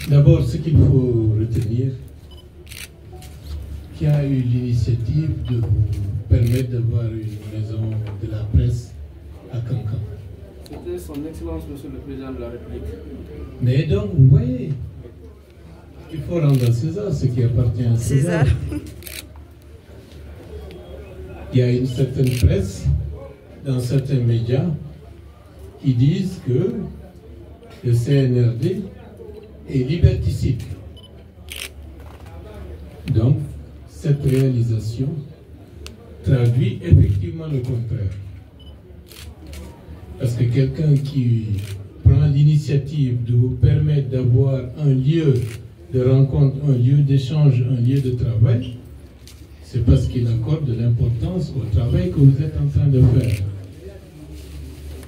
D'abord, ce qu'il faut retenir, qui a eu l'initiative de vous permettre d'avoir une maison de la presse à Kankan? C'était son Excellence, Monsieur le Président de la République. Mais donc, vous voyez, il faut rendre à César ce qui appartient à César. Il y a une certaine presse, dans certains médias, qui disent que le CNRD est liberticide. Donc, cette réalisation traduit effectivement le contraire. Parce que quelqu'un qui prend l'initiative de vous permettre d'avoir un lieu de rencontre, un lieu d'échange, un lieu de travail, c'est parce qu'il accorde de l'importance au travail que vous êtes en train de faire.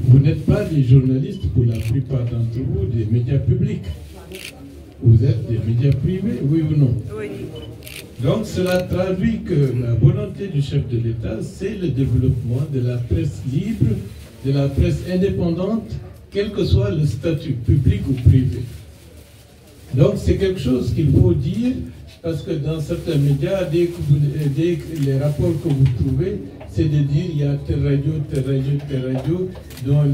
Vous n'êtes pas des journalistes, pour la plupart d'entre vous, des médias publics. Vous êtes des médias privés, oui ou non? Oui. Donc cela traduit que la volonté du chef de l'État, c'est le développement de la presse libre, de la presse indépendante, quel que soit le statut public ou privé. Donc c'est quelque chose qu'il faut dire, parce que dans certains médias, dès que les rapports que vous trouvez, c'est de dire il y a telle radio, dont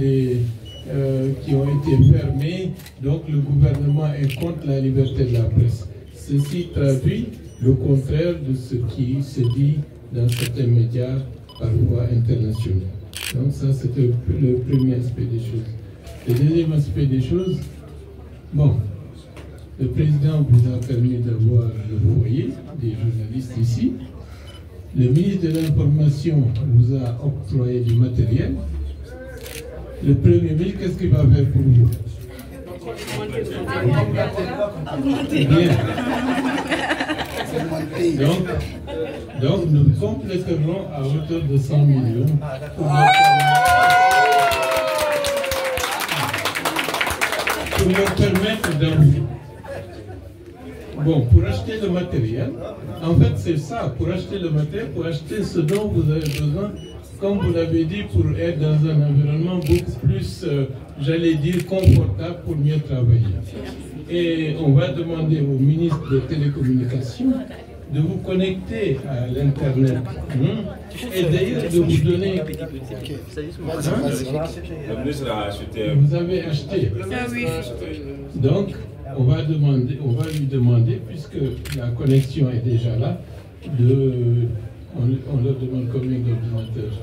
qui ont été fermées, donc le gouvernement est contre la liberté de la presse. Ceci traduit le contraire de ce qui se dit dans certains médias, parfois internationaux. Donc ça, c'était le premier aspect des choses. Le deuxième aspect des choses, bon, le président vous a permis d'avoir le foyer des journalistes ici. Le ministre de l'Information vous a octroyé du matériel. Le Premier ministre, qu'est-ce qu'il va faire pour vous? Bien. Donc, nous compléterons à hauteur de 100 millions pour leur permettre d'envoyer. Bon, pour acheter le matériel, en fait c'est ça, pour acheter le matériel, pour acheter ce dont vous avez besoin, comme vous l'avez dit, pour être dans un environnement beaucoup plus, j'allais dire, confortable pour mieux travailler. Et on va demander au ministre des Télécommunications de vous connecter à l'Internet. Et d'ailleurs de vous donner... Vous avez acheté. Donc, on va lui demander, puisque la connexion est déjà là, on leur demande combien d'ordinateurs.